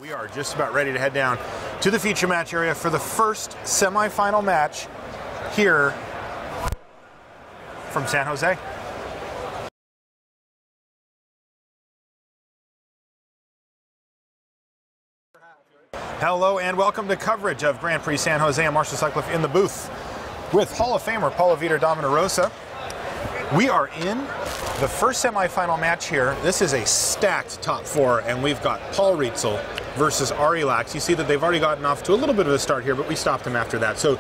We are just about ready to head down to the feature match area for the first semifinal match here from San Jose. Hello and welcome to coverage of Grand Prix San Jose. I'm Marshall Sutcliffe in the booth with Hall of Famer Paulo Vitor Dominarosa. We are in the first semifinal match here. This is a stacked top four, and we've got Paul Rietzl versus Ari Lax. You see that they've already gotten off to a little bit of a start here, but we stopped him after that. So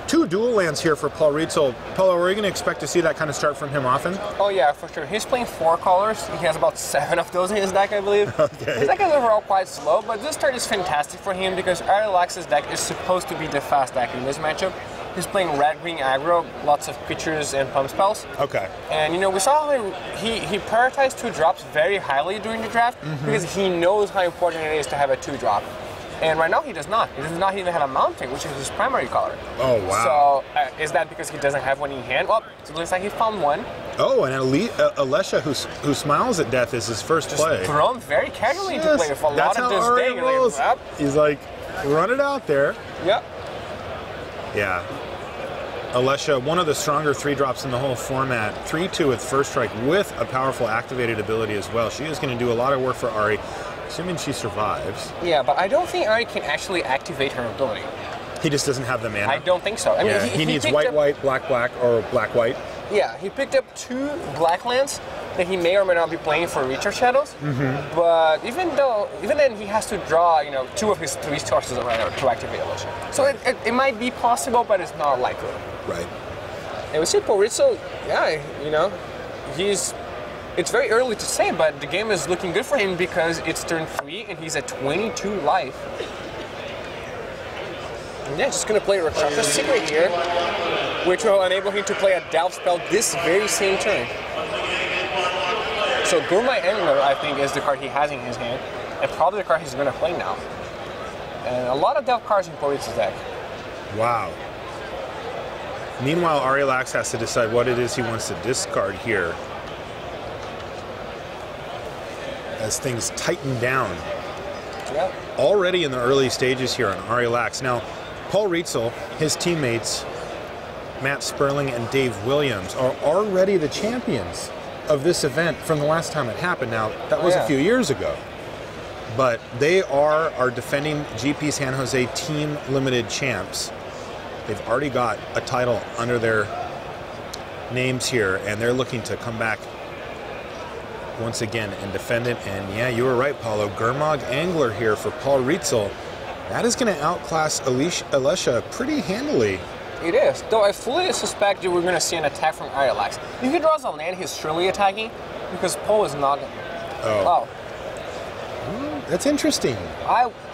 two dual lands here for Paul Rietzl. Paulo, are we going to expect to see that kind of start from him often? Oh yeah, for sure. He's playing 4 colors. He has about 7 of those in his deck, I believe. Okay. His deck is overall quite slow, but this start is fantastic for him because Ari Lax's deck is supposed to be the fast deck in this matchup. He's playing red-green aggro, lots of creatures and pump spells. Okay. And you know, we saw how he prioritized 2 drops very highly during the draft because he knows how important it is to have a 2-drop. And right now he does not. He does not even have a mountain, which is his primary color. Oh, wow. So is that because he doesn't have one in hand? Well, it looks like he found one. Oh, and Alesha, who smiles at death, is his first play. Just thrown very casually into play with a lot of disdain. He's like, run it out there. Yep. Yeah. Alesha, one of the stronger 3-drops in the whole format. 3/2 with first strike with a powerful activated ability as well. She is going to do a lot of work for Ari, assuming she survives. Yeah, but I don't think Ari can actually activate her ability. He just doesn't have the mana. I don't think so. I mean, he needs white, black, or black. Yeah, he picked up 2 black lands that he may or may not be playing for Recharge Shadows. But even then, he has to draw, you know, 2 of his 3 sources to activate Alesha. So it might be possible, but it's not likely. Right. And we see Paul Rietzl, yeah, you know, it's very early to say, but the game is looking good for him because it's turn 3 and he's at 22 life. And yeah, just gonna play Rakshasa Secret here, which will enable him to play a Delve spell this very same turn. So Gourmet Angler, I think, is the card he has in his hand, and probably the card he's gonna play now. And a lot of Delve cards in Paul Rietzl's deck. Wow. Meanwhile, Ari Lax has to decide what it is he wants to discard here as things tighten down. Yep. Already in the early stages here on Ari Lax. Now, Paul Rietzl, his teammates, Matt Sperling and Dave Williams, are already the champions of this event from the last time it happened. Now, that was a few years ago. But they are our defending GP San Jose Team Limited champs. They've already got a title under their names here, and they're looking to come back once again and defend it. And yeah, you were right, Paulo. Gurmag Angler here for Paul Rietzl. That is going to outclass Alesha pretty handily. It is, though I fully suspect that we're going to see an attack from Ari Lax. If he draws a land, he's surely attacking, because Paul is not. Oh. That's interesting.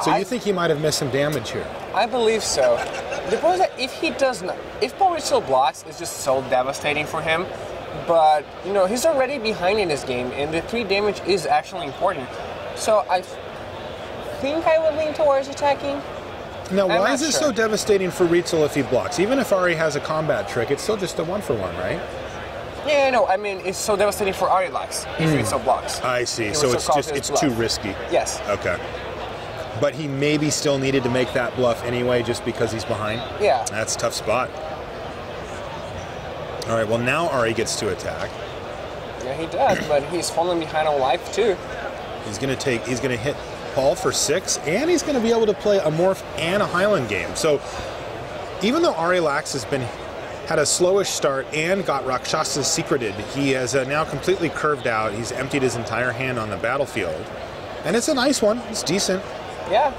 So you think he might have missed some damage here? I believe so. The point is that if he does not, if Paul Rietzl blocks, it's just so devastating for him. But, you know, he's already behind in this game, and the 3 damage is actually important. So I think I would lean towards attacking. Now, why is it so devastating for Rietzl if he blocks? Even if Ari has a combat trick, it's still just a 1-for-1, right? Yeah, no, I mean, it's so devastating for Ari Lax if Rietzl blocks. I see. So it's too risky. Yes. Okay. But he maybe still needed to make that bluff anyway just because he's behind? Yeah. That's a tough spot. All right, well, now Ari gets to attack. Yeah, he does, but he's falling behind on life, too. He's going to hit Paul for 6, and he's going to be able to play a Morph and a Highland game. So even though Ari Lax had a slowish start and got Rakshasa secreted, he has now completely curved out. He's emptied his entire hand on the battlefield. And it's a nice one. It's decent. Yeah,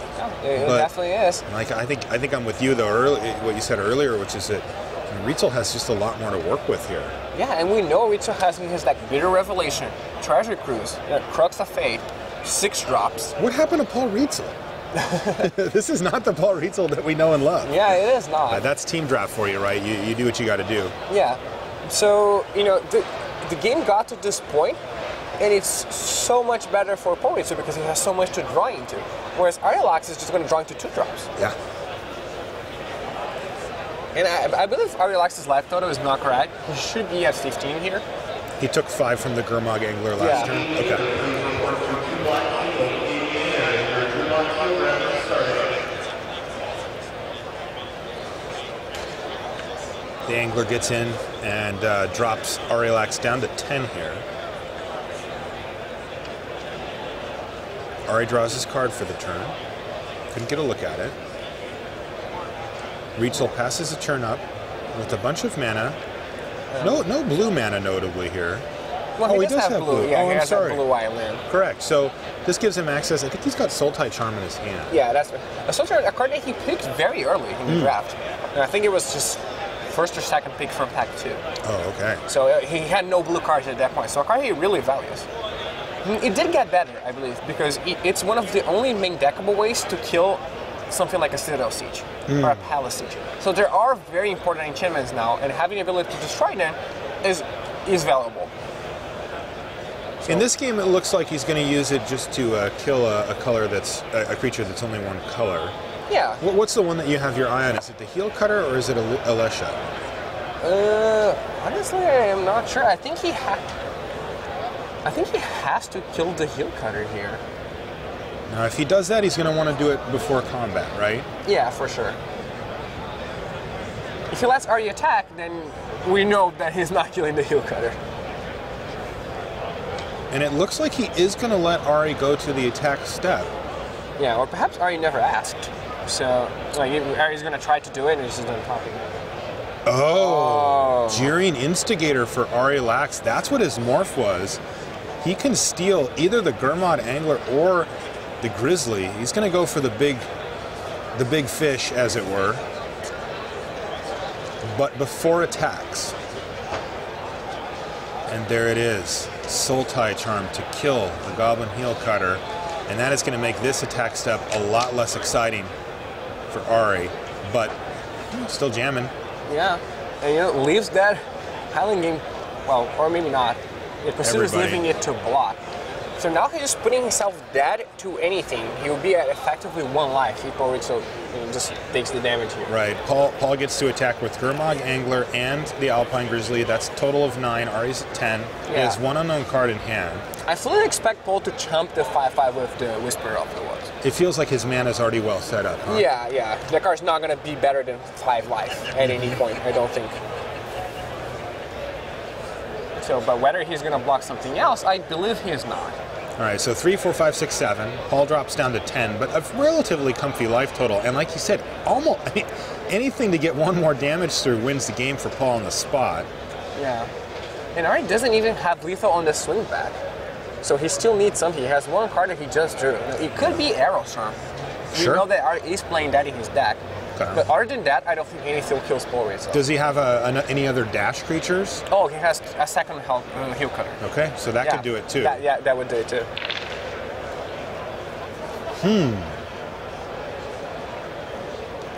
it definitely is. Like I think I'm with you though. What you said earlier, which is that Rietzl has just a lot more to work with here. Yeah, and we know Rietzl has in his deck Bitter Revelation, Treasure Cruise, Crux of Fate, 6 drops. What happened to Paul Rietzl? This is not the Paul Rietzl that we know and love. Yeah, it is not. That's team draft for you, right? You do what you got to do. Yeah. So, you know, the game got to this point, and it's so much better for Paul Rietzl because he has so much to draw into. Whereas Ari Lax is just going to draw into 2 drops. Yeah. And I believe Ari Lax's life total is not correct. He should be at 15 here. He took 5 from the Gurmag Angler last turn? Okay. The angler gets in and drops Arilax down to 10 here. Ari draws his card for the turn. Couldn't get a look at it. Rietzl passes the turn up with a bunch of mana. No blue mana notably here. Well, he does have blue. Yeah, oh, he I'm has sorry. that blue island. Correct. So this gives him access. I think he's got Sultai Charm in his hand. Yeah, that's a card that he picked very early in the draft. And I think it was just first or second pick from pack 2. Oh, okay. So he had no blue cards at that point. So a card he really values. It did get better, I believe, because it's one of the only main deckable ways to kill something like a Citadel Siege or a Palace Siege. So there are very important enchantments now, and having the ability to destroy them is valuable. So, in this game, it looks like he's going to use it just to kill a color that's a creature that's only one color. Yeah. What's the one that you have your eye on? Is it the Heel Cutter or is it Alesha? Honestly, I am not sure. I think he has to kill the Heel Cutter here. Now, if he does that, he's going to want to do it before combat, right? Yeah, for sure. If he lets Ari attack, then we know that he's not killing the Heel Cutter. And it looks like he is going to let Ari go to the attack step. Yeah, or perhaps Ari never asked. So, like, Ari's going to try to do it, and he's just done talking. Oh, Jeering Instigator for Arilax. That's what his morph was. He can steal either the Gurmod Angler or the Grizzly. He's going to go for the big fish, as it were. But before attacks. And there it is. Sultai Charm to kill the Goblin Heel Cutter. And that is going to make this attack step a lot less exciting for Ari. But still jamming. Yeah. And leaves that Highland game, well, or maybe not. It considers leaving it to block. So now he's just putting himself dead to anything. He will be at effectively 1 life. He probably just takes the damage here. Right. Paul gets to attack with Gurmag Angler and the Alpine Grizzly. That's a total of 9. Ari's at 10. He has 1 unknown card in hand. I fully expect Paul to chump the 5/5 with the Whisperer of the Woods. It feels like his mana's already well set up, huh? Yeah. The card's not going to be better than 5 life at any point, I don't think. So, but whether he's going to block something else, I believe he is not. All right, so 3, 4, 5, 6, 7. Paul drops down to 10, but a relatively comfy life total. And like you said, anything to get 1 more damage through wins the game for Paul on the spot. Yeah. And Ari doesn't even have lethal on the swing back. So he still needs something. He has 1 card that he just drew. It could be Arrow Charm. Sure. We know that Ari is playing that in his deck. Okay. But other than that, I don't think anything kills Paul Rietzl. Does he have any other dash creatures? Oh, he has a second Heel Cutter. Okay, so that could do it too. That would do it too.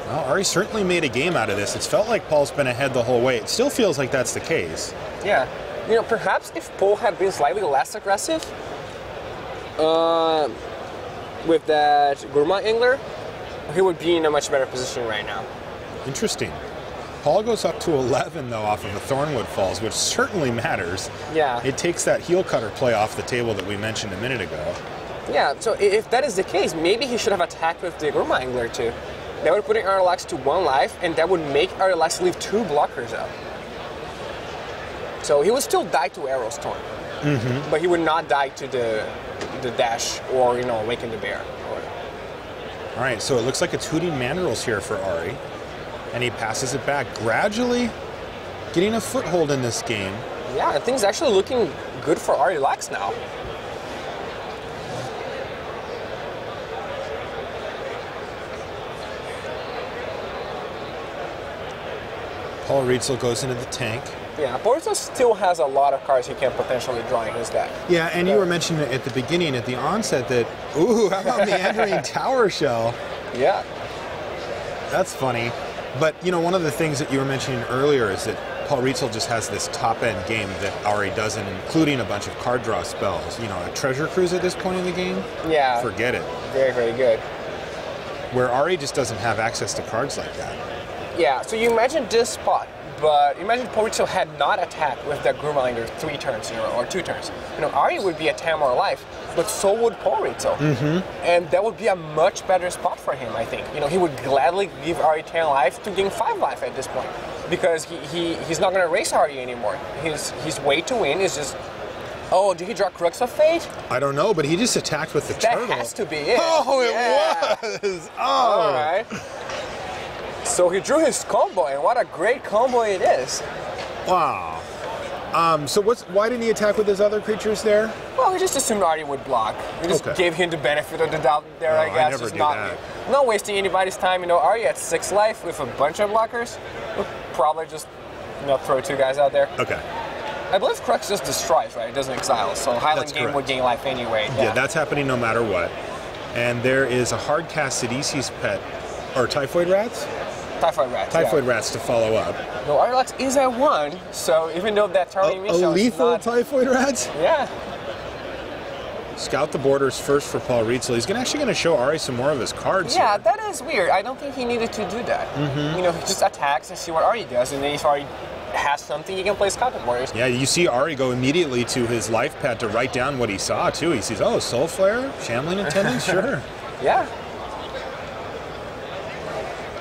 Well, Ari certainly made a game out of this. It's felt like Paul's been ahead the whole way. It still feels like that's the case. Yeah. Perhaps if Paul had been slightly less aggressive with that Gurmag Angler, he would be in a much better position right now. Interesting. Paul goes up to 11, though, off of the Thornwood Falls, which certainly matters. Yeah. It takes that Heel Cutter play off the table that we mentioned a minute ago. Yeah, so if that is the case, maybe he should have attacked with the Gurmag Angler, too. That would put Arilax to 1 life, and that would make Arilax leave 2 blockers out. So he would still die to Arrow Storm, but he would not die to the dash or, Awaken the Bear. All right, so it looks like it's Hooting Mandrills here for Ari, and he passes it back, gradually getting a foothold in this game. Yeah, and things actually looking good for Arilax now. Paul Rietzl goes into the tank. Yeah, Paul Rietzl still has a lot of cards he can potentially draw in his deck. Yeah, and you were mentioning at the beginning, at the onset, that, ooh, how about Meandering Tower Shell? Yeah. That's funny. But, one of the things that you were mentioning earlier is that Paul Rietzl just has this top-end game that Ari doesn't, including a bunch of card draw spells. A Treasure Cruise at this point in the game? Yeah. Forget it. Very, very good. Where Ari just doesn't have access to cards like that. Yeah, so you imagine this spot. But imagine Paul Rietzl had not attacked with that Grumalinger 3 turns in a row, or 2 turns. You know, Ari would be at 10 more life, but so would Paul Rietzl. And that would be a much better spot for him, I think. You know, he would gladly give Ari 10 life to gain 5 life at this point, because he's not going to race Ari anymore. His way to win is just... Oh, did he draw Crux of Fate? I don't know, but he just attacked with the turtle. That has to be it. Oh, it was! Oh! All right. So he drew his combo, and what a great combo it is. Wow. So why didn't he attack with his other creatures there? Well, he just assumed Ari would block. He just gave him the benefit of the doubt there, I guess. I never just do not, that. Not wasting anybody's time. You know, Ari at 6 life with a bunch of blockers would probably just, you know, throw 2 guys out there. Okay. I believe Crux just destroys, right? It doesn't exile, so Highland game would gain life anyway. Yeah, that's happening no matter what. And there is a hard cast Sidisi's pet, or Typhoid Rats? Typhoid Rats. Typhoid Rats to follow up. No, Arlax is at 1, so even though that targeting mission a is lethal not... Typhoid Rats? Yeah. Scout the borders first for Paul Rietzl. He's actually going to show Ari some more of his cards. Yeah, here. that is weird. I don't think he needed to do that. You know, he just attacks and see what Ari does, and then if Ari has something, he can play Scout the borders. Yeah, you see Ari go immediately to his life pad to write down what he saw, too. He sees, oh, Soul Flare, Shambling Attendant, sure. Yeah.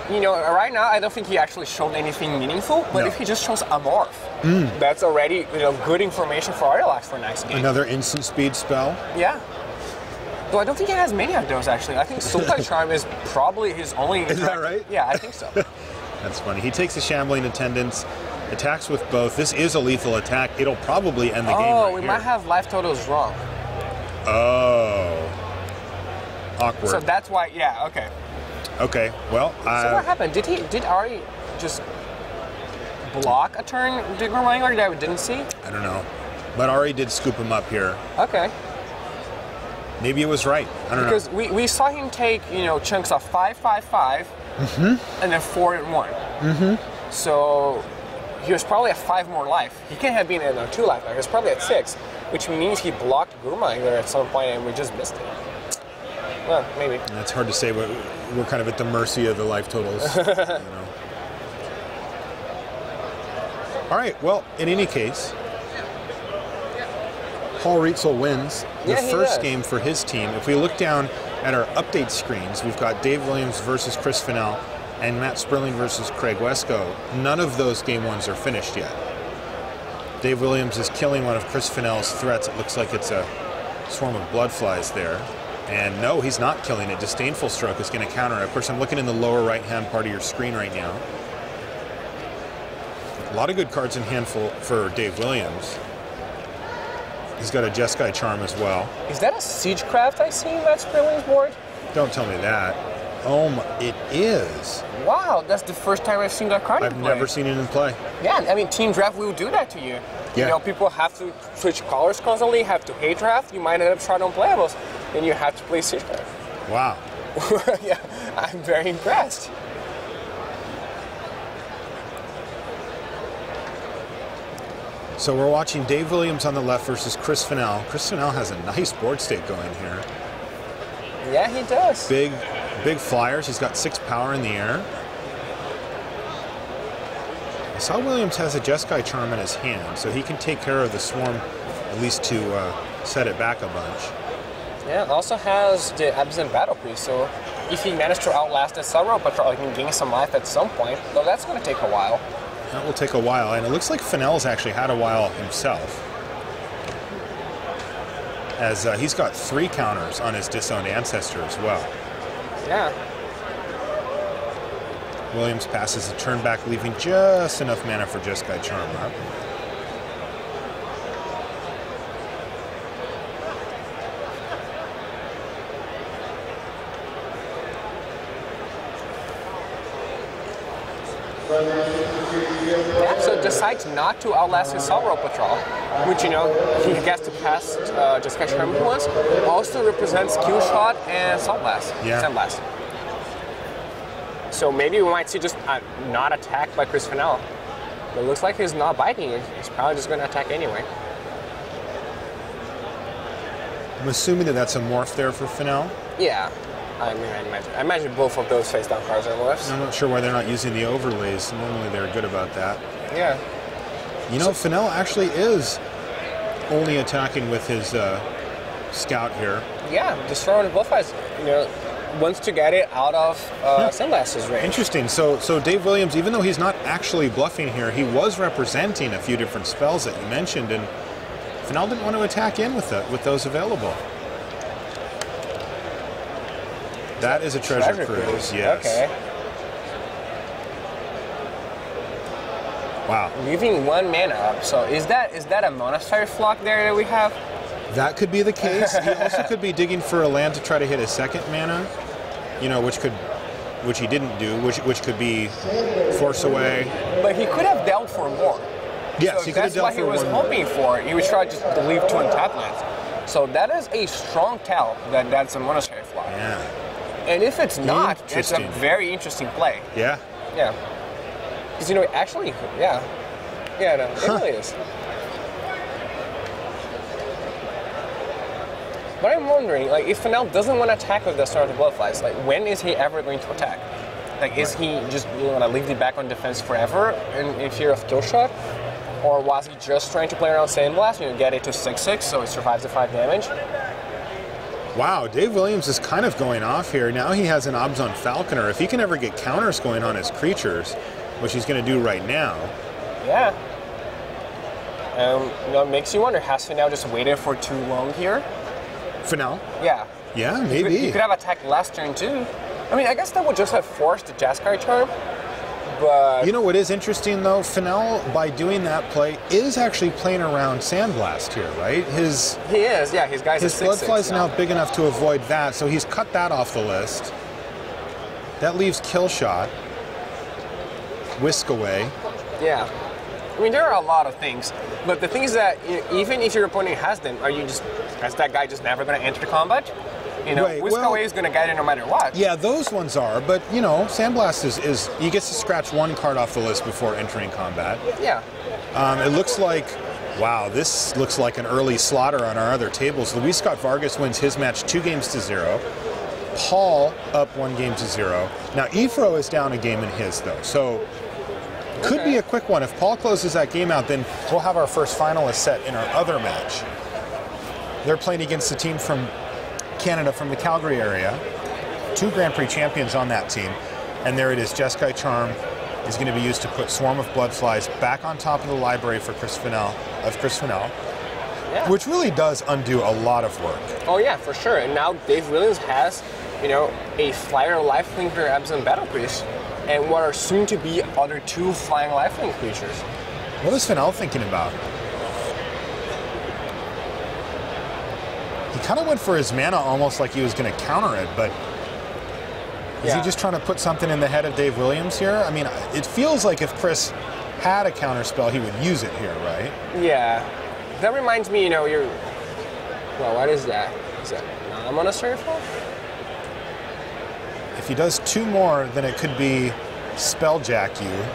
You know, right now, I don't think he actually showed anything meaningful, but if he just shows a morph, that's already, you know, good information for Arlax for next game. Another instant speed spell? Yeah. Though I don't think he has many of those, actually. I think Sultai Charm is probably his only... Is that right? Yeah, I think so. That's funny. He takes the Shambling Attendants, attacks with both. This is a lethal attack. It'll probably end the game right we here. might have life totals wrong. Oh. Awkward. So that's why, yeah, okay. Okay, well, so what happened? Did Ari just block a turn Grumalinger that I didn't see? I don't know. But Ari did scoop him up here. Okay. Maybe it was right. I don't know. Because we saw him take, you know, chunks of 5, 5, 5, and then 4 and 1. So he was probably at 5 more life. He can't have been at 2 life. He was probably at 6, which means he blocked Grumalinger at some point and we just missed it. Well, maybe. That's hard to say, but we're kind of at the mercy of the life totals. You know. All right, well, in any case, Paul Rietzl wins the first game for his team. If we look down at our update screens, we've got Dave Williams versus Chris Fennell and Matt Sperling versus Craig Wescoe. None of those game ones are finished yet. Dave Williams is killing one of Chris Fennell's threats. It looks like it's a swarm of bloodflies there. And no, he's not killing it. Disdainful Stroke is going to counter it. Of course, I'm looking in the lower right-hand part of your screen right now. A lot of good cards in hand for Dave Williams. He's got a Jeskai Charm as well. Is that a Siegecraft I see in Matt Sperling's board? Don't tell me that. It is. Wow, that's the first time I've seen that card in play. I've never seen it in play. Yeah, I mean, Team Draft will do that to you. Yeah. You know, people have to switch colors constantly, have to hate draft. You might end up short on playables, and you have to play Siegecraft. Wow. Yeah, I'm very impressed. So we're watching Dave Williams on the left versus Chris Fennell. Chris Fennell has a nice board state going here. Yeah, he does. Big flyers. He's got 6 power in the air. I saw Williams has a Jeskai Charm in his hand, so he can take care of the swarm, at least to set it back a bunch. Yeah, it also has the Absent Battle Priest, so if he managed to outlast the Sunrow Patrol, he can gain some life at some point, though that's going to take a while. That will take a while, and it looks like Fennell's actually had a while himself, as he's got 3 counters on his Disowned Ancestor as well. Yeah. Williams passes a turn back, leaving just enough mana for Jeskai Charm up. Yeah, so decides not to outlast his Sunrow Patrol, which, you know, he gets to pass Jeskai Charm once, also represents Kill Shot and Sandblast. Yeah. Sandblast. So maybe we might see just not attacked by Chris Fennell. But it looks like he's not biting it. He's probably just going to attack anyway. I'm assuming that that's a morph there for Fennell. Yeah. I imagine both of those face down cards are morphs. I'm not sure why they're not using the overlays. Normally they're good about that. Yeah. You know, Fennell actually is only attacking with his scout here. Yeah, just throwing the bluff eyes. You know, wants to get it out of Sunglasses range. Interesting. So Dave Williams, even though he's not actually bluffing here, he was representing a few different spells that you mentioned, and Fennell didn't want to attack in with those available. That is a treasure cruise, yes. Okay. Wow. Leaving 1 mana up. So is that a monastery flock there that we have? That could be the case. He also could be digging for a land to try to hit a 2nd mana, you know, which he didn't do, which could be Force Away. But he could have dealt for more. Yes, so he could have dealt for more. that's what he was hoping for. He was trying to leave 2 untapped lands. So that is a strong tell that that's a monastery flock. Yeah. And if it's not, it's a very interesting play. Yeah. Yeah. Because, you know, actually, yeah. Yeah, no, it really is. But I'm wondering, like, if Fennell doesn't want to attack with the start of the Bloodflies, like, when is he ever going to attack? Like, is he just going to leave it back on defense forever in fear of kill shot? Or was he just trying to play around Sandblast, you know, get it to 6/6 so it survives the 5 damage? Wow, Dave Williams is kind of going off here. Now he has an obs on Falconer. If he can ever get counters going on his creatures, which he's going to do right now. Yeah. You know, it makes you wonder, has Fennell just waited for too long here? Fennell? Yeah. Yeah, maybe. He could have attacked last turn too. I mean, I guess that would just have forced the Jeskai charm. But you know what is interesting though? Fennell, by doing that play, is actually playing around Sandblast here, right? He is, yeah. His Bloodfly's now big enough to avoid that, so he's cut that off the list. That leaves Kill Shot, Whisk Away. Yeah. I mean, there are a lot of things, but the thing is that, you know, even if your opponent has them, is that guy just never going to enter combat? You know, Whisk Away is going to get it no matter what. Yeah, those ones are, but you know, Sandblast is he gets to scratch 1 card off the list before entering combat. Yeah. It looks like, wow, this looks like an early slaughter on our other tables. Luis Scott Vargas wins his match 2-0. Paul up 1-0. Now Ephro is down a game in his though, so could be a quick one. If Paul closes that game out, then we'll have our first finalist set in our other match. They're playing against a team from Canada, from the Calgary area. 2 Grand Prix champions on that team. And there it is. Jeskai Charm is going to be used to put Swarm of Bloodflies back on top of the library for Chris Fennell, yeah. Which really does undo a lot of work. Oh yeah, for sure. And now Dave Williams has, you know, a flyer lifelinker Absent Battle Priest, and what are soon to be other 2 flying lifelink creatures. What is Fennell thinking about? He kind of went for his mana almost like he was going to counter it, but is he just trying to put something in the head of Dave Williams here? I mean, it feels like if Chris had a counter spell, he would use it here, right? Yeah. That reminds me, you know, well, what is that? Is that not Monastery Fall? If he does 2 more, then it could be Spelljack you.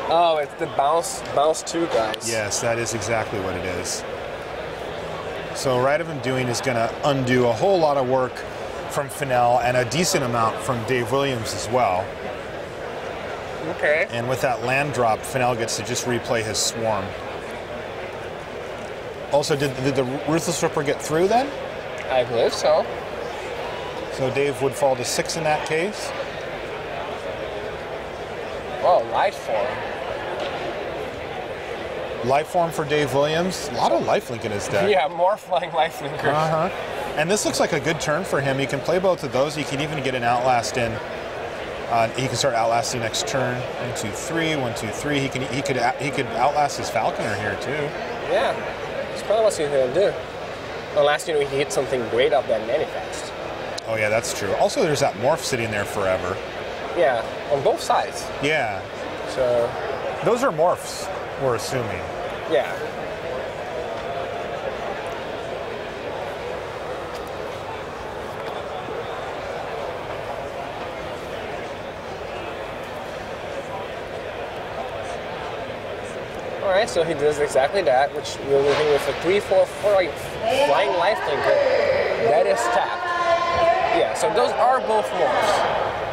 Oh, it's the bounce 2 guys. Yes, that is exactly what it is. So Right of Undoing is going to undo a whole lot of work from Fennell and a decent amount from Dave Williams as well. Okay. And with that land drop, Fennell gets to just replay his Swarm. Also, did the Ruthless Ripper get through then? I believe so. So Dave would fall to 6 in that case. Oh, Lightform. Lifeform for Dave Williams. A lot of lifelink in his deck. Yeah, more flying lifelinkers. Uh-huh. And this looks like a good turn for him. He can play both of those. He can even get an Outlast in. He can start outlasting next turn. 1, 2, 3. 1, 2, 3. He could outlast his Falconer here too. Yeah, that's probably what he's gonna do. Unless, you know, he hits something great off that Manifest. Oh yeah, that's true. Also, there's that Morph sitting there forever. Yeah, on both sides. Yeah. So those are Morphs, we're assuming. Yeah. Alright, so he does exactly that, which we're moving with a 3/4 flying lifelinker. That is tapped. Yeah, so those are both morphs.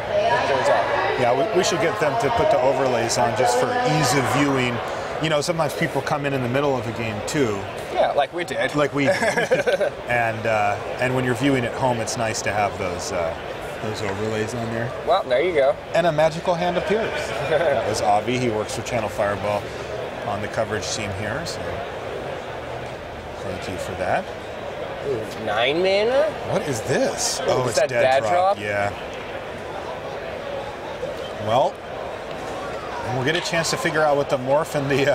It turns out. Yeah, we should get them to put the overlays on just for ease of viewing. You know, sometimes people come in the middle of a game too. Yeah, like we did. Like we did. And when you're viewing at home, it's nice to have those overlays on there. Well, there you go. And a magical hand appears. That was Avi. He works for Channel Fireball on the coverage team here. So thank you for that. Ooh, 9 mana? What is this? Ooh, oh, is it's that dead drop? Yeah. Well, we'll get a chance to figure out what the morph and the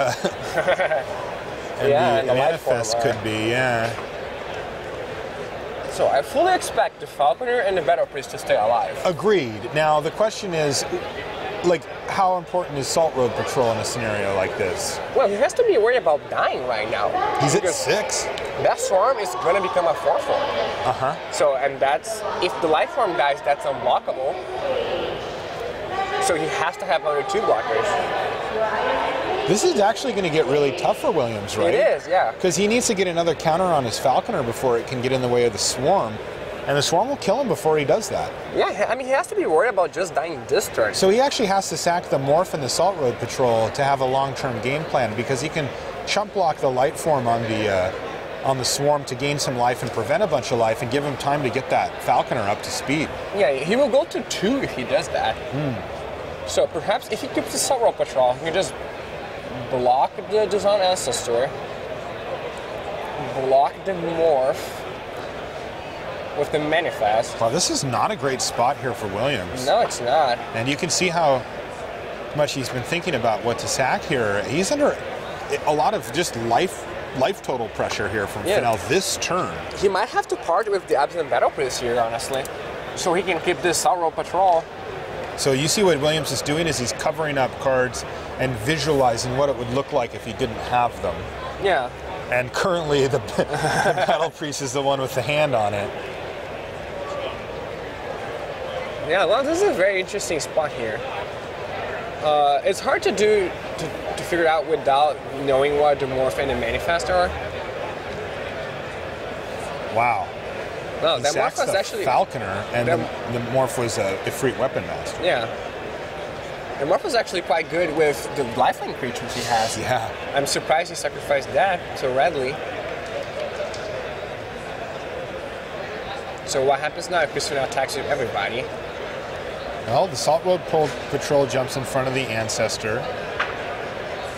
and the manifest could be. Yeah. So I fully expect the Falconer and the Battle Priest to stay alive. Agreed. Now the question is, like, how important is Salt Road Patrol in a scenario like this? Well, he has to be worried about dying right now. He's at 6. That Swarm is going to become a 4/4. So, and that's, if the life form dies, that's unblockable. So he has to have other 2 blockers. This is actually going to get really tough for Williams, right? It is, yeah. Because he needs to get another counter on his Falconer before it can get in the way of the Swarm. And the Swarm will kill him before he does that. Yeah, I mean, he has to be worried about just dying this turn. So he actually has to sack the Morph and the Salt Road Patrol to have a long-term game plan, because he can chump block the light form on the Swarm to gain some life and prevent a bunch of life and give him time to get that Falconer up to speed. Yeah, he will go to 2 if he does that. So perhaps if he keeps the Salt Road Patrol, he can just block the Design Ancestor, block the Morph with the Manifest. Well, this is not a great spot here for Williams. No, it's not. And you can see how much he's been thinking about what to sack here. He's under a lot of just life total pressure here from Fennell this turn. He might have to part with the Absent Battle Priest here, honestly, so he can keep this Salt Road Patrol. So you see what Williams is doing is he's covering up cards and visualizing what it would look like if he didn't have them. Yeah. And currently the Battle Priest is the one with the hand on it. Yeah, well, this is a very interesting spot here. It's hard to do to figure out without knowing what the Morph and the Manifest are. Wow. No, that Morph was actually Falconer, and the Morph was a Ifrit Weapon Master. Yeah. The Morph was actually quite good with the lifelink creatures he has. Yeah. I'm surprised he sacrificed that so readily. So what happens now if Christina attacks with everybody? Well, the Salt Road Patrol jumps in front of the Ancestor.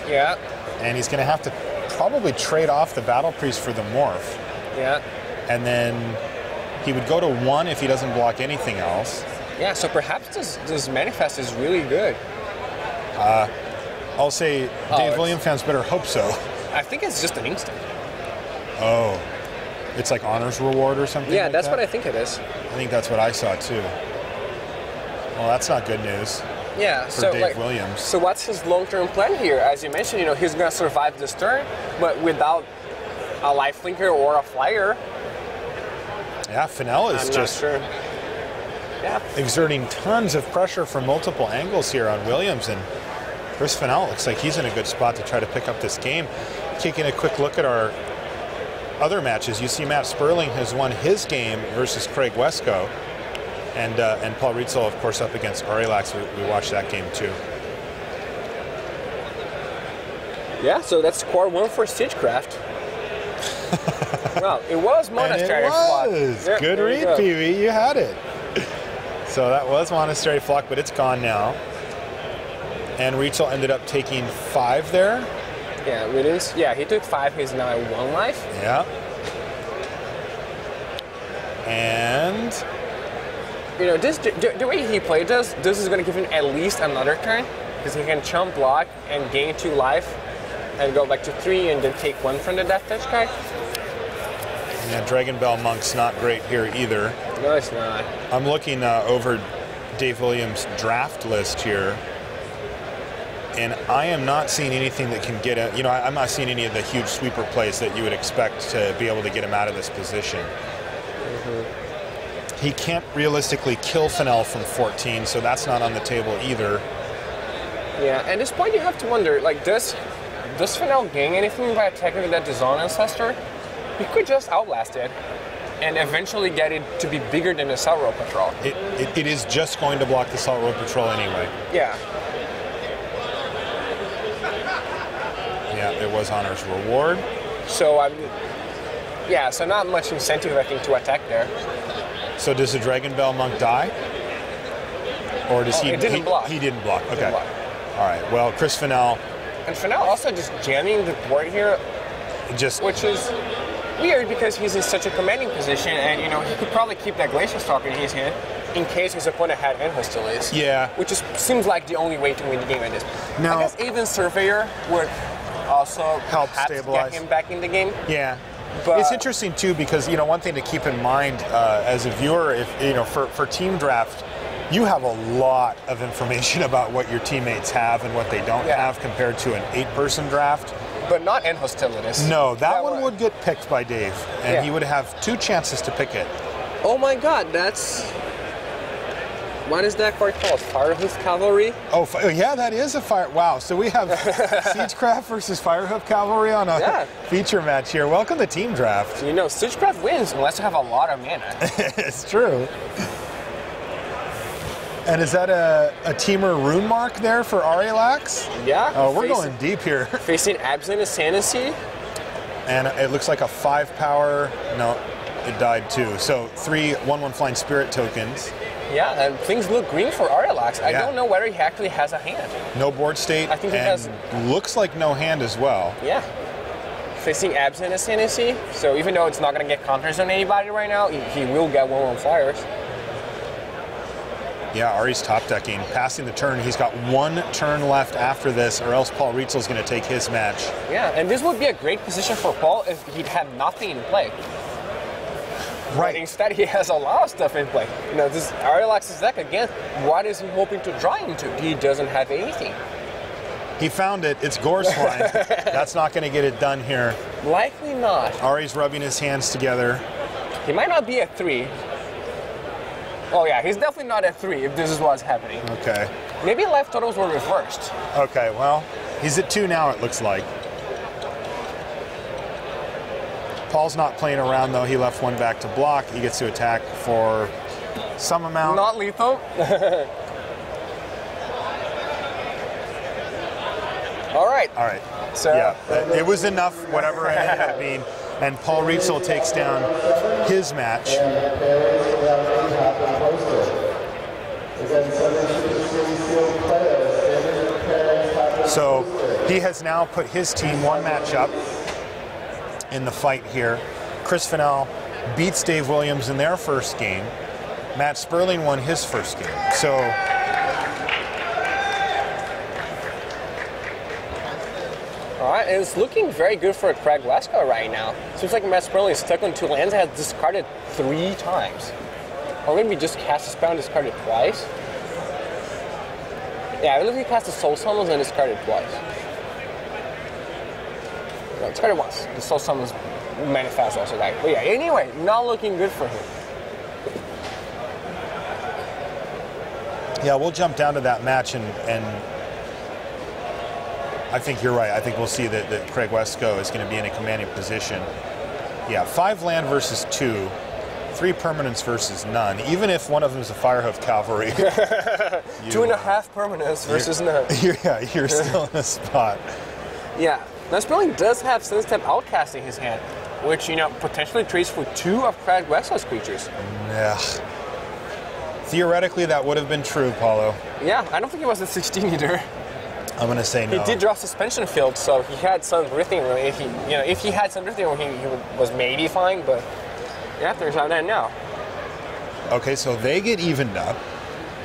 Yeah. And he's going to have to probably trade off the Battle Priest for the Morph. Yeah. And then he would go to 1 if he doesn't block anything else. Yeah, so perhaps this Manifest is really good. I'll say Dave Williams fans better hope so. I think it's just an instant. Oh. It's like honors reward or something? Yeah, like that's that? what I think it is. I think that's what I saw too. Well, that's not good news. Yeah, for Dave Williams. So what's his long-term plan here? As you mentioned, he's going to survive this turn, but without a lifelinker or a flyer. Yeah, Fennell is just exerting tons of pressure from multiple angles here on Williams, and Chris Fennell looks like he's in a good spot to try to pick up this game. Taking a quick look at our other matches, you see Matt Sperling has won his game versus Craig Wescoe, and Paul Rietzl, of course, up against Arilax. We watched that game too. Yeah, so that's score 1 for Stagecraft. Well, it was Monastery Flock. It was. Good read, PV. You had it. So that was Monastery Flock, but it's gone now. And Rietzl ended up taking 5 there. Yeah, Williams. Yeah, he took 5. He's now at 1 life. Yeah. And this the way he played this is going to give him at least another turn, because he can chump block and gain 2 life, and go back to 3, and then take 1 from the Death Touch card. Yeah, Dragon Bell Monk's not great here either. No, it's not. I'm looking over Dave Williams' draft list here, and I am not seeing anything that can get him. I'm not seeing any of the huge sweeper plays that you would expect to be able to get him out of this position. He can't realistically kill Fennell from 14, so that's not on the table either. Yeah, at this point you have to wonder, does Fennell gain anything by attacking with that Design Ancestor? He could just outlast it. and eventually get it to be bigger than the Salt Road Patrol. It is just going to block the Salt Road Patrol anyway. Yeah. Yeah, it was Honor's reward. So, yeah, so not much incentive, I think, to attack there. So does the Dragon Bell Monk die? Or does he... He didn't block. He didn't block, okay. Didn't block. All right, well, Chris Fennell... And Fennell also just jamming the board here, which is weird because he's in such a commanding position, and, you know, he could probably keep that Glacier Stalker in his hand in case his opponent had end hostilities. Yeah. Which seems like the only way to win the game at this. Now, I guess even Surveyor would also help stabilize. Get him back in the game. Yeah. But it's interesting too because, you know, one thing to keep in mind as a viewer, if you know, for team draft, you have a lot of information about what your teammates have and what they don't have compared to an 8-person draft. But not end hostilities. No, that one would get picked by Dave, and he would have 2 chances to pick it. Oh my God, that's... What is that card called? Firehoof Cavalry? Oh, yeah, that is a fire. Wow, so we have Siegecraft versus Firehoof Cavalry on a feature match here. Welcome to team draft. You know, Siegecraft wins unless you have a lot of mana. It's true. And is that a teamer rune mark there for Arilax? Yeah. Oh, we're going deep here. Facing Absent Ascendancy. And it looks like a 5 power. No, it died too. So 3 1/1 flying spirit tokens. Yeah, and things look green for Arilax. I don't know whether he actually has a hand. No board state. I think he has. Looks like no hand as well. Yeah. Facing Absent Ascendancy. So even though it's not going to get counters on anybody right now, he will get 1/1 flyers. Yeah, Ari's top decking, passing the turn. He's got 1 turn left after this, or else Paul Rietzl is going to take his match. Yeah, and this would be a great position for Paul if he'd had nothing in play. Right. But instead, he has a lot of stuff in play. You know, this Arilax's deck, again, what is he hoping to draw into? He doesn't have anything. He found it. It's Gore Swine. That's not going to get it done here. Likely not. Ari's rubbing his hands together. He might not be at 3. Oh, yeah, he's definitely not at 3 if this is what's happening. Okay. Maybe life totals were reversed. Okay, well, he's at 2 now, it looks like. Paul's not playing around, though. He left 1 back to block. He gets to attack for some amount. Not lethal. All right. All right. So, yeah, it was enough, whatever it ended up being. And Paul Rietzl takes down his match. So he has now put his team 1 match up in the fight here. Chris Fennell beats Dave Williams in their first game. Matt Sperling won his first game. So all right, and it's looking very good for Craig Wescoe right now. Seems like Matt Sperling is stuck on 2 lands and has discarded 3 times. Or maybe just cast a spell and discarded twice. Yeah, I believe he cast the Soul Summons and discarded twice. No, discarded once. The Soul Summons manifest also died. But yeah, anyway, not looking good for him. yeah, we'll jump down to that match and I think you're right. I think we'll see that Craig Wescoe is going to be in a commanding position. Yeah, 5 land versus 2. 3 permanents versus none. Even if one of them is a Firehoof Cavalry. 2.5 permanents versus none. You're still in a spot. Yeah. Now Sperling does have Sunstep Outcast in his hand, which, you know, potentially trades for 2 of Craig Wescoe's creatures. Yeah. Theoretically, that would have been true, Paulo. Yeah, I don't think it was a 16 either. I'm going to say no. He did draw Suspension Field, so he had some Rithing Room. If he had some Rithing Room, he was maybe fine, but yeah, there's not that now. Okay, so they get evened up.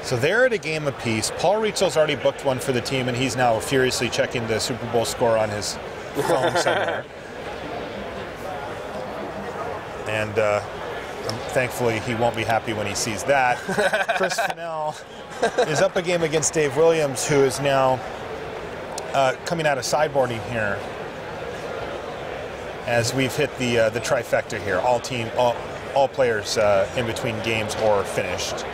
So they're at a game apiece. Paul Rietzl's already booked one for the team, and he's now furiously checking the Super Bowl score on his phone somewhere. And thankfully, he won't be happy when he sees that. Chris Fennell is up a game against Dave Williams, who is now coming out of sideboarding here. As we've hit the trifecta here, all players in between games or finished.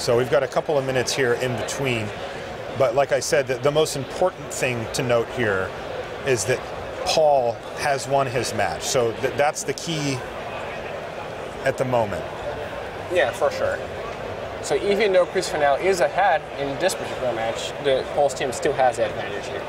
So we've got a couple of minutes here in between. But like I said, the most important thing to note here is that Paul has won his match. So that's the key at the moment. Yeah, for sure. So even though Chris Fennell is ahead in this particular match, the Paul's team still has the advantage here.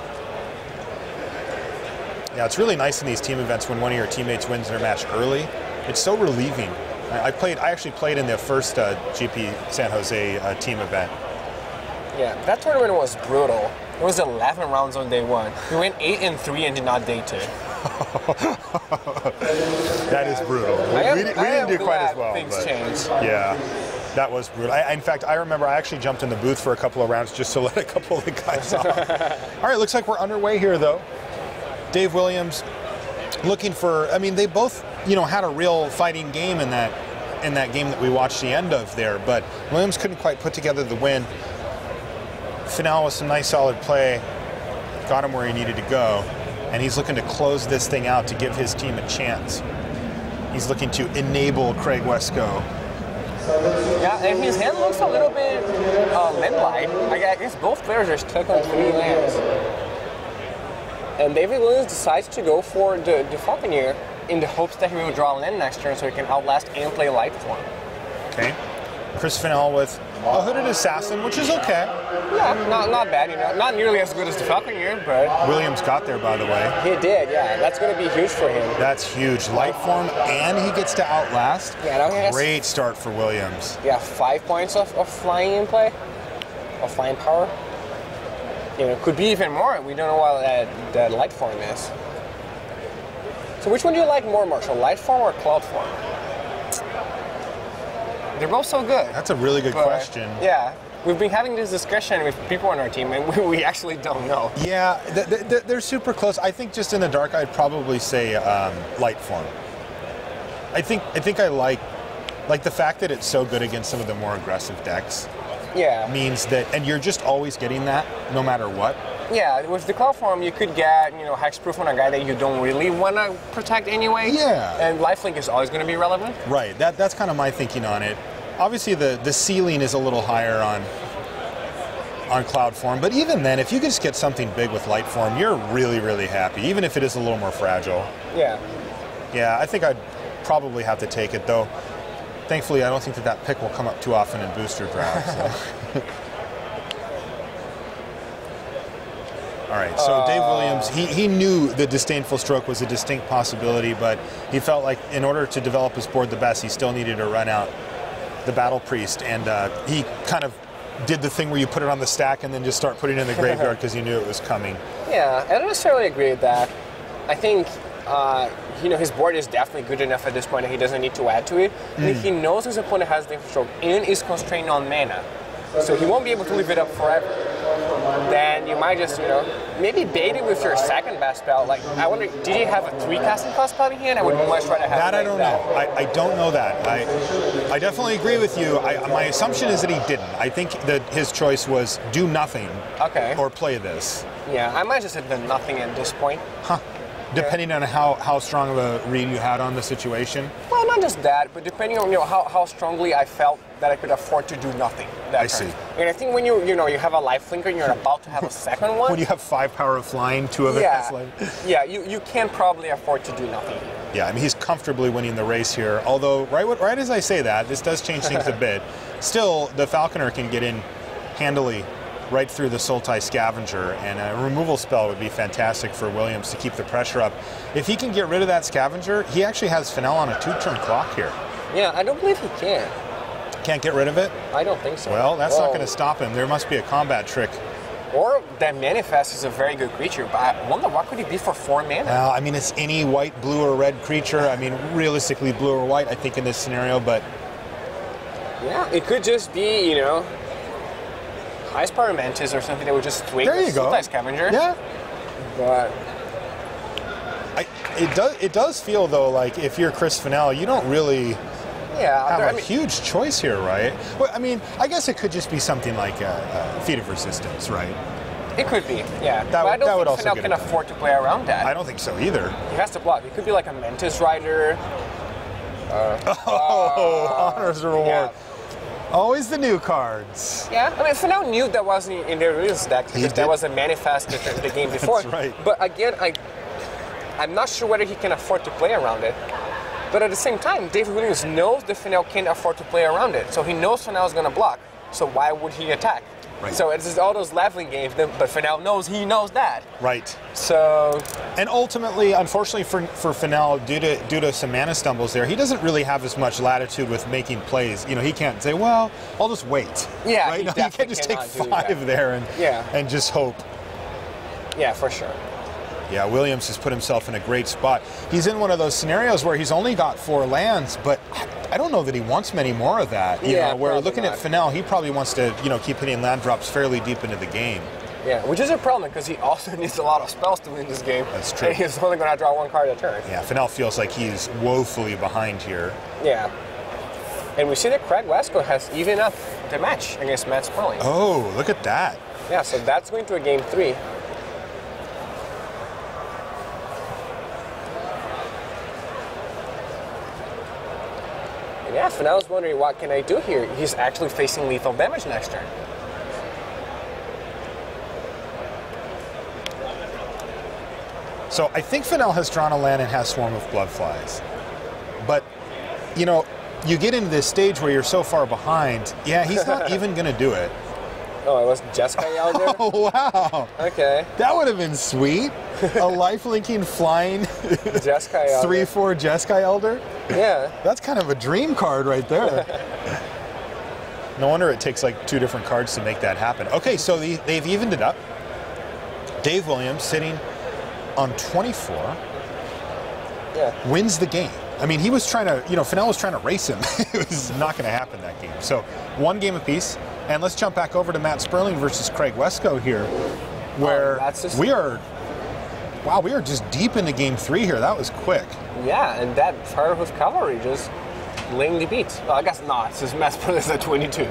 Yeah, it's really nice in these team events when one of your teammates wins their match early. It's so relieving. I actually played in the first GP San Jose team event. Yeah, that tournament was brutal. It was 11 rounds on day 1. We went 8-3 and did not day 2. That is brutal. We didn't do quite as well. Things changed. Yeah, that was brutal. In fact, I remember I actually jumped in the booth for a couple of rounds just to let a couple of the guys off. All right, looks like we're underway here, though. Dave Williams looking for, I mean, they both, had a real fighting game in that game that we watched the end of there, but Williams couldn't quite put together the win. Fennell with some nice solid play, got him where he needed to go, and he's looking to close this thing out to give his team a chance. He's looking to enable Craig Wescoe. Yeah, and his hand looks a little bit land-like. I guess both players are stuck on 3 lands. And David Williams decides to go for the Falconeer in the hopes that he will draw land next turn so he can outlast and play light form. Okay. Chris Fennell with a Hooded Assassin, which is okay. Yeah, not bad, Not nearly as good as the Falconeer, but... Williams got there, by the way. He did, yeah. That's going to be huge for him. That's huge. Light form, and he gets to outlast. Yeah, great start for Williams. Yeah, 5 points of flying in play, of flying power. Could be even more. We don't know what that light form is. So which one do you like more, Marshall? Light form or cloud form? They're both so good. That's a really good question. Yeah. We've been having this discussion with people on our team, and we actually don't know. Yeah, they're super close. I think just in the dark, I'd probably say light form. I think I like the fact that it's so good against some of the more aggressive decks. Yeah. Means that, and you're just always getting that, no matter what. Yeah, with the cloud form, you could get, hexproof on a guy that you don't really want to protect anyway. Yeah. And lifelink is always going to be relevant. Right. That's kind of my thinking on it. Obviously, the ceiling is a little higher on cloud form, but even then, if you could just get something big with light form, you're really, really happy, even if it is a little more fragile. Yeah. Yeah, I think I'd probably have to take it, though. Thankfully, I don't think that pick will come up too often in booster drafts. So. All right, so Dave Williams, he knew the Disdainful Stroke was a distinct possibility, but he felt like in order to develop his board the best, he still needed to run out the Battle Priest, and he kind of did the thing where you put it on the stack and then just start putting it in the graveyard because you knew it was coming. Yeah, I don't necessarily agree with that. I think his board is definitely good enough at this point that he doesn't need to add to it. And he knows his opponent has the Stroke and is constrained on mana, so he won't be able to leave it up forever. Then you might just, maybe bait it with your second best spell. Like, I wonder, did he have a 3 casting cost spell in hand? I would much rather have that. I don't know. I don't know that. I definitely agree with you. My assumption is that he didn't. I think that his choice was do nothing. Okay. Or play this. Yeah, I might just have done nothing at this point. Huh. Depending on how strong of a read you had on the situation? Well, not just that, but depending on how strongly I felt that I could afford to do nothing that I turn. see. And I think when you have a lifelinker and you're about to have a second one. When you have 5 power of flying, 2 of it is like... Yeah, you can probably afford to do nothing. Yeah, I mean, he's comfortably winning the race here. Although, right as I say that, this does change things a bit. Still, the Falconer can get in handily right through the Sultai Scavenger, and a removal spell would be fantastic for Williams to keep the pressure up. If he can get rid of that Scavenger, he actually has Fennell on a 2-turn clock here. Yeah, I don't believe he can. Can't get rid of it? I don't think so. Well, that's not going to stop him. There must be a combat trick. Or that Manifest is a very good creature, but I wonder what could he be for 4 mana? Well, I mean, it's any white, blue, or red creature. I mean, realistically, blue or white, I think, in this scenario, but... Yeah, it could just be, Ice Power Mantis or something that would just swing the Sultai Scavenger. Yeah. But... It does feel, though, like if you're Chris Fennell, you don't really... Yeah, have a huge choice here, right? Well, I mean, I guess it could just be something like a Feat of Resistance, right? It could be, yeah. But I don't think Fennell can afford to play around that. I don't think so either. He has to block. It could be like a Mantis Rider. Honors Reward. Yeah. Always the new cards. Yeah, I mean, Fennell knew that wasn't in their Rietzl deck because that was a manifest the game before. That's right. But again, I'm not sure whether he can afford to play around it. But at the same time, David Williams knows that Fennell can't afford to play around it. So he knows Fennell is going to block. So why would he attack? Right. So it's just all those leveling games, but Fennell knows he knows that. Right. So. And ultimately, unfortunately for Fennell, due to some mana stumbles there, he doesn't really have as much latitude with making plays. You know, he can't say, well, I'll just wait. Yeah, right? No, he can't just take 5 there and just hope. Yeah, for sure. Yeah, Williams has put himself in a great spot. He's in one of those scenarios where he's only got 4 lands, but I don't know that he wants many more of that. You know, where looking at Fennell, he probably wants to, keep hitting land drops fairly deep into the game. Yeah, which is a problem because he also needs a lot of spells to win this game. That's true. And he's only going to draw 1 card a turn. Yeah, Fennell feels like he's woefully behind here. Yeah. And we see that Craig Wescoe has evened up the match against Matt Sperling. Oh, look at that. Yeah, so that's going to a game 3. Yeah, Fennell's wondering, what can I do here? He's actually facing lethal damage next turn. So I think Fennell has drawn a land and has Swarm of Bloodflies. But, you get into this stage where you're so far behind, he's not even going to do it. Oh, it was Jeskai Elder? Oh, wow. Okay. That would have been sweet. A life-linking flying Jeskai Elder. 3/4 Jeskai Elder. Yeah. That's kind of a dream card right there. No wonder it takes like 2 different cards to make that happen. Okay, so they've evened it up. Dave Williams sitting on 24. Yeah. Wins the game. I mean, he was trying to, Fennell was trying to race him. It was not going to happen that game. So 1 game apiece. And let's jump back over to Matt Sperling versus Craig Wescoe here, where we are just deep into game 3 here. That was quick. Yeah, and that Firehoof Cavalry just laying the beat. Well, I guess not, since Matt Sperling's at 22.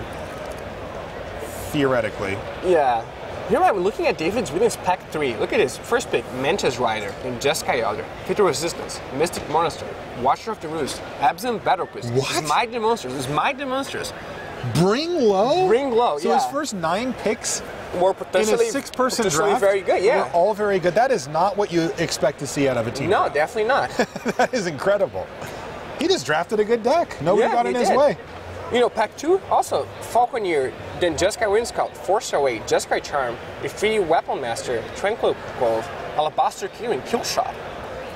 Theoretically. Yeah. Here I'm looking at David Williams' pack 3. Look at his first pick, Mantis Rider and Jeskai Elder, Fatal Resistance, Mystic Monastery, Watcher of the Roost, Absent Battlequist. What? Might Demonsters. Bring low? Bring low, so his first 9 picks were potentially in a 6-person draft very good, were all very good. That is not what you expect to see out of a team. No, definitely not. That is incredible. He just drafted a good deck. Nobody got in his way. Pack 2, also, Falconeer, then Jeskai Windscout, Force Away, Jeskai Charm, a free Weapon Master, Tranquil Grove, Alabaster Key, and Kill Shot.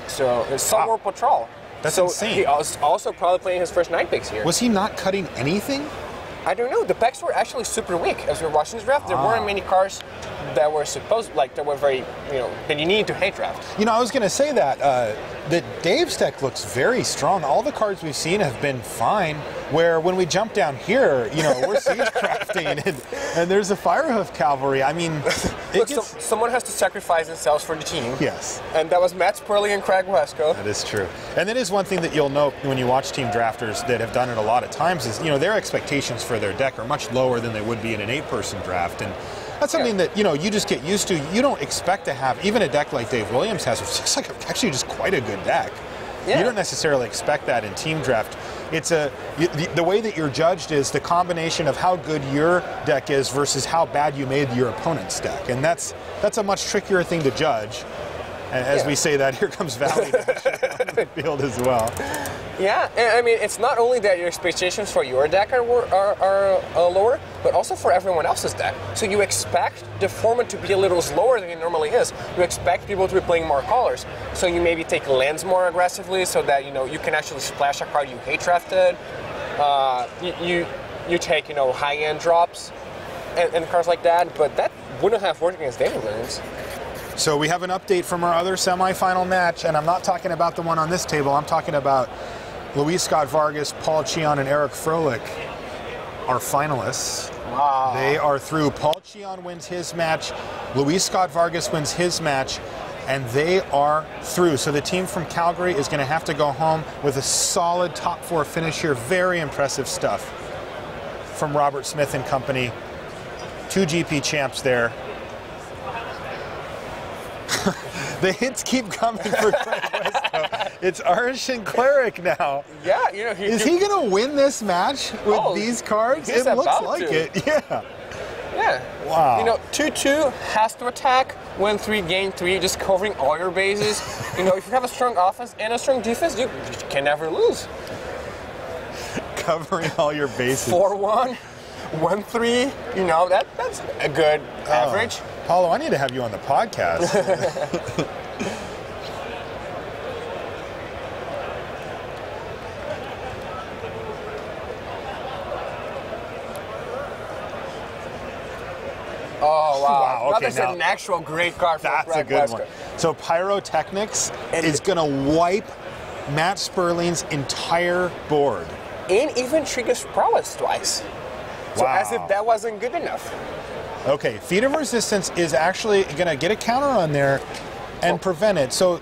So, it's Summer Patrol. That's insane. He was also probably playing his first 9 picks here. Was he not cutting anything? I don't know. The packs were actually super weak as we were watching this draft. There weren't many cards that were that were very, that you need to hate draft. I was going to say that Dave's deck looks very strong. All the cards we've seen have been fine. Where when we jump down here, we're siege crafting and there's a Firehoof Cavalry. I mean, someone has to sacrifice themselves for the team. Yes. And that was Matt Sperling and Craig Wescoe. That is true. And that is one thing that you'll note when you watch team drafters that have done it a lot of times is, their expectations for their deck are much lower than they would be in an 8-person draft. And that's something that, you just get used to. You don't expect to have, even a deck like Dave Williams has, which looks like actually just quite a good deck. Yeah. You don't necessarily expect that in team draft. It's the way that you're judged is the combination of how good your deck is versus how bad you made your opponent's deck. And that's a much trickier thing to judge. And as we say that, here comes Valley on the field as well. Yeah, and I mean, it's not only that your expectations for your deck are lower, but also for everyone else's deck. So you expect the format to be a little slower than it normally is. You expect people to be playing more colors. So you maybe take lands more aggressively so that, you can actually splash a card you hate drafted. You take, high-end drops and cards like that, but that wouldn't have worked against David Williams. So we have an update from our other semifinal match, and I'm not talking about the one on this table. I'm talking about Luis Scott Vargas, Paul Cheon, and Eric Froelich, our finalists. Wow. They are through. Paul Cheon wins his match. Luis Scott Vargas wins his match. And they are through. So the team from Calgary is going to have to go home with a solid top 4 finish here. Very impressive stuff from Robert Smith and company. 2 GP champs there. The hits keep coming for Craig Wescoe. It's Arshan Cleric now. Yeah, you know, is he going to win this match with these cards? It looks like it. Yeah. Yeah. Wow. You know, 2/2 has to attack, win 3, gain 3, just covering all your bases. You know, if you have a strong offense and a strong defense, you can never lose. Covering all your bases. 4-1, 1-3. You know, that's a good average. Paulo, I need to have you on the podcast. Oh, wow. Okay, That's an actual great card for That's a good one. So Pyrotechnics is going to wipe Matt Sperling's entire board. And even triggers prowess twice. So as if that wasn't good enough. Okay, Feat of Resistance is actually going to get a counter on there and prevent it. So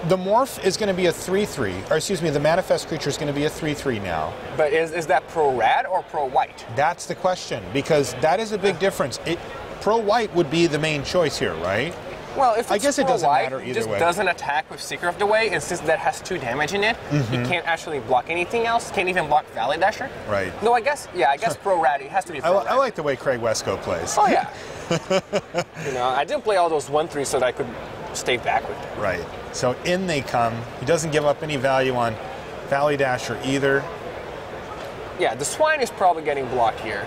the morph is going to be a 3/3, or excuse me, the manifest creature is going to be a 3/3 now. But is that pro-red or pro-white? That's the question, because that is a big difference. Pro-white would be the main choice here, right? Well, if it's I guess it doesn't matter either way. It just doesn't attack with Seeker of the Way, and since that has 2 damage in it, it can't actually block anything else. Can't even block Valley Dasher. Right. No, I guess pro-red. It has to be pro-red. I like the way Craig Wescoe plays. Oh, yeah. You know, I didn't play all those 1/3 so that I could stay back with it. Right. So in they come. He doesn't give up any value on Valley Dasher either. Yeah, the Swine is probably getting blocked here.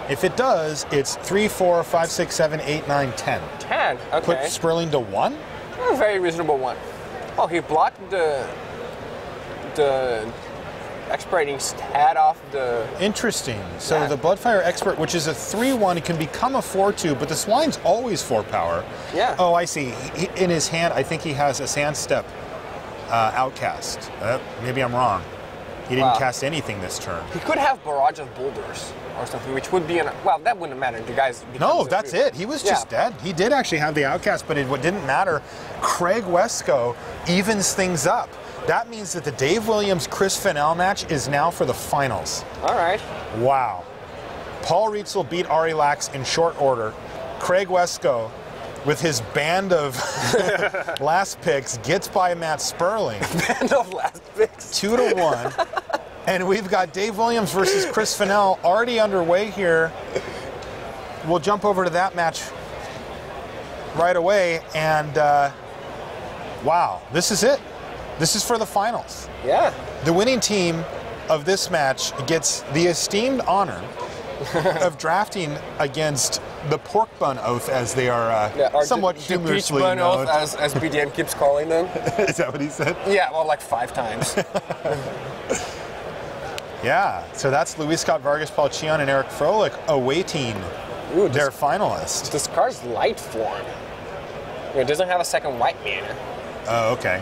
If it does, it's 3, 4, 5, 6, 7, 8, 9, 10. 10, okay. Put Sperling to 1? A very reasonable one. Oh, he blocked the expirating stat off the... Interesting. So the Bloodfire Expert, which is a 3/1, it can become a 4/2, but the Swine's always 4 power. Yeah. Oh, I see. In his hand, I think he has a Sandstep Outcast. Maybe I'm wrong. He didn't cast anything this turn. He could have Barrage of Boulders or something, which would be well, that wouldn't matter. The guy's... No, that's it. He was just dead. He did actually have the Outcast, but it didn't matter. Craig Wescoe evens things up. That means that the Dave Williams-Chris Fennell match is now for the finals. All right. Wow. Paul Rietzl beat Ari Lax in short order. Craig Wescoe, with his band of last picks, gets by Matt Sperling. Band of last picks. 2-1. And we've got Dave Williams versus Chris Fennell already underway here. We'll jump over to that match right away. And wow, this is it. This is for the finals. Yeah. The winning team of this match gets the esteemed honor of drafting against the pork bun oath, as they are somewhat humorously known. known. Oath, as BDM keeps calling them. Is that what he said? Yeah, well, like 5 times. Yeah, so that's Luis Scott Vargas, Paul Cheon, and Eric Froelich awaiting their finalists. This card's light form. It doesn't have a second white mana. Oh, okay.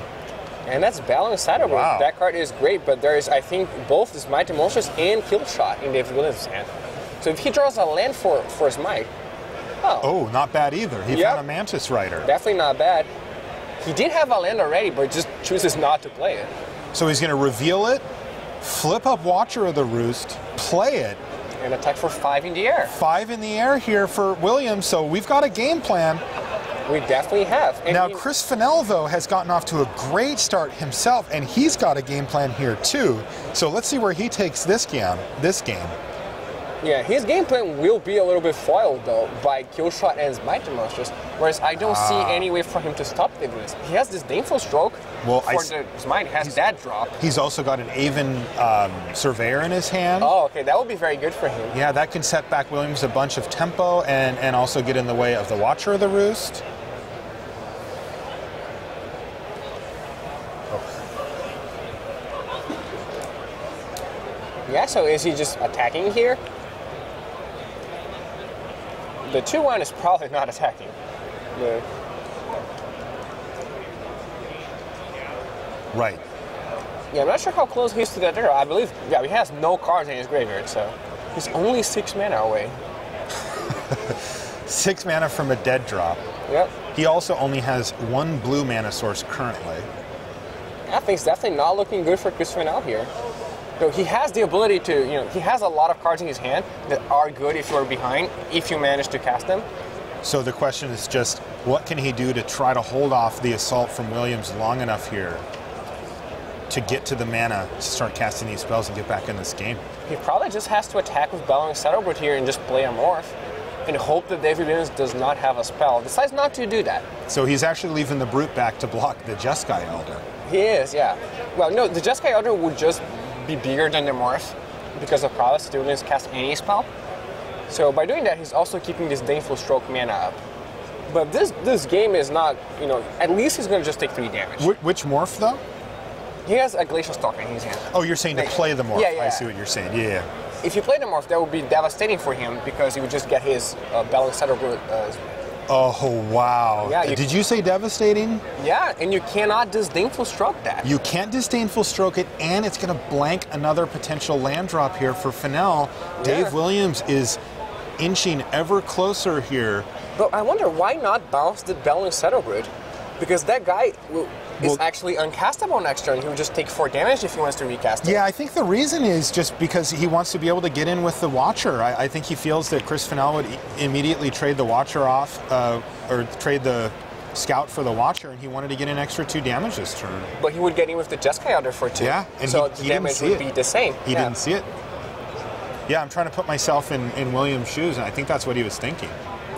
And that's Balance Saddleback. Wow. That card is great, but there is, I think, both this Mighty Monsters and Kill Shot in David Williams' hand. So if he draws a land for his Might, oh, not bad either. He found a Mantis Rider. Definitely not bad. He did have a land already, but just chooses not to play it. So he's going to reveal it, flip up Watcher of the Roost, play it. And attack for 5 in the air. 5 in the air here for Williams, so we've got a game plan. We definitely have. And now, Chris Fennell, though, has gotten off to a great start himself, and he's got a game plan here, too. So let's see where he takes this game. Yeah, his game plan will be a little bit foiled, though, by Killshot and his Mighty Monsters, whereas I don't see any way for him to stop this. He has this Baneful Stroke his Might. He has that drop. He's also got an Aven Surveyor in his hand. Oh, okay, that would be very good for him. Yeah, that can set back Williams a bunch of tempo and also get in the way of the Watcher of the Roost. Yeah, so is he just attacking here? The 2/1 is probably not attacking. Right. Yeah, I'm not sure how close he is to that arrow. I believe, he has no cards in his graveyard, so he's only 6 mana away. 6 mana from a dead drop. Yep. He also only has 1 blue mana source currently. I think it's definitely not looking good for Chris Fennell here. So he has the ability to, he has a lot of cards in his hand that are good if you are behind, if you manage to cast them. So the question is just, what can he do to try to hold off the assault from Williams long enough here to get to the mana to start casting these spells and get back in this game? He probably just has to attack with Bellowing Saddlebird here and just play a morph and hope that David Williams does not have a spell. Decides not to do that. So he's actually leaving the Brute back to block the Jeskai Elder. He is, yeah. Well, no, the Jeskai Elder would just be bigger than the morph because of prowess. David Williams cast any spell. So by doing that, he's also keeping this Baneful Stroke mana up. But this game is not, you know, at least he's going to just take 3 damage. Which morph, though? He has a Glacial Stalker in his hand. Oh, you're saying to play the morph. Yeah. I see what you're saying. Yeah. If you play the morph, that would be devastating for him because he would just get his Bellowing Saddlebird. Oh, wow. Yeah, Did you say devastating? Yeah, and you cannot Disdainful Stroke that. You can't Disdainful Stroke it, and it's going to blank another potential land drop here for Fennell. Yeah. Dave Williams is inching ever closer here. But I wonder, why not bounce the Bellowing Saddlebird? Because that guy is actually uncastable next turn. He would just take 4 damage if he wants to recast it. Yeah, I think the reason is just because he wants to be able to get in with the Watcher. I think he feels that Chris Fennell would immediately trade the Watcher off, or trade the Scout for the Watcher, and he wanted to get an extra 2 damage this turn. But he would get in with the Jeskai Elder for 2. Yeah, and so he the damage would be the same. He didn't see it. Yeah, I'm trying to put myself in Williams' shoes, and I think that's what he was thinking.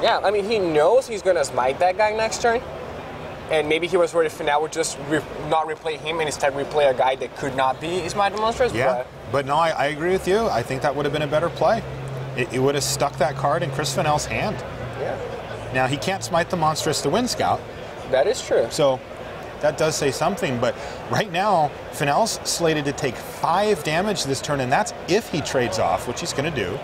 Yeah, I mean, he knows he's going to smite that guy next turn. And maybe he was worried if Fennell would just not replay him and instead replay a guy that could not be his Mighty Monsters. Yeah, but no, I agree with you. I think that would have been a better play. It would have stuck that card in Chris Fennell's hand. Yeah. Now, he can't smite the Monstrous to win Scout. That is true. So that does say something, but right now, Fennell's slated to take 5 damage this turn, and that's if he trades off, which he's going to do.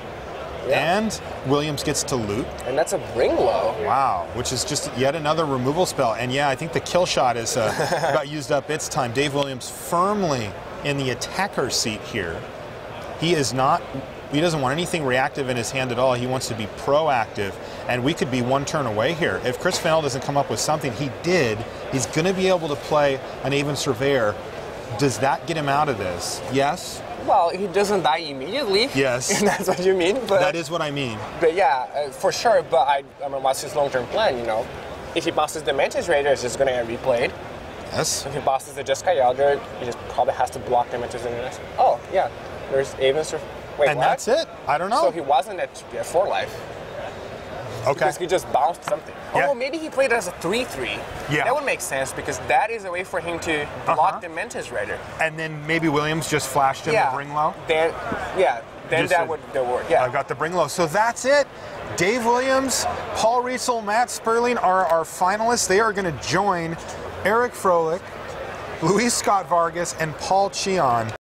Yeah. And Williams gets to loot. And that's a Bring Low. Wow, which is just yet another removal spell. And yeah, I think the kill shot is about used up its time. Dave Williams firmly in the attacker seat here. He doesn't want anything reactive in his hand at all. He wants to be proactive, and we could be 1 turn away here. If Chris Fennell doesn't come up with something, he's going to be able to play an Aven Surveyor. Does that get him out of this? Yes. Well, he doesn't die immediately. Yes. That's what you mean. But that is what I mean. But yeah, for sure. But I mean, what's his long-term plan, you know? If he bosses the Mantis Raider, it's just going to get replayed. Yes. If he bosses the Jeskai Elder, he just probably has to block the Mantis in the next. Oh, yeah. There's Aven Surveyor. Wait, and what? that's it. I don't know. So he wasn't at 4 life. Okay. Because he just bounced something. Yeah. Oh, maybe he played it as a 3/3. Yeah. That would make sense because that is a way for him to block the Mantis Raider. And then maybe Williams just flashed in the Bring Low? Then that would work. Yeah. I got the Bring Low. So that's it. Dave Williams, Paul Rietzl, Matt Sperling are our finalists. They are going to join Eric Froelich, Luis Scott Vargas, and Paul Cheon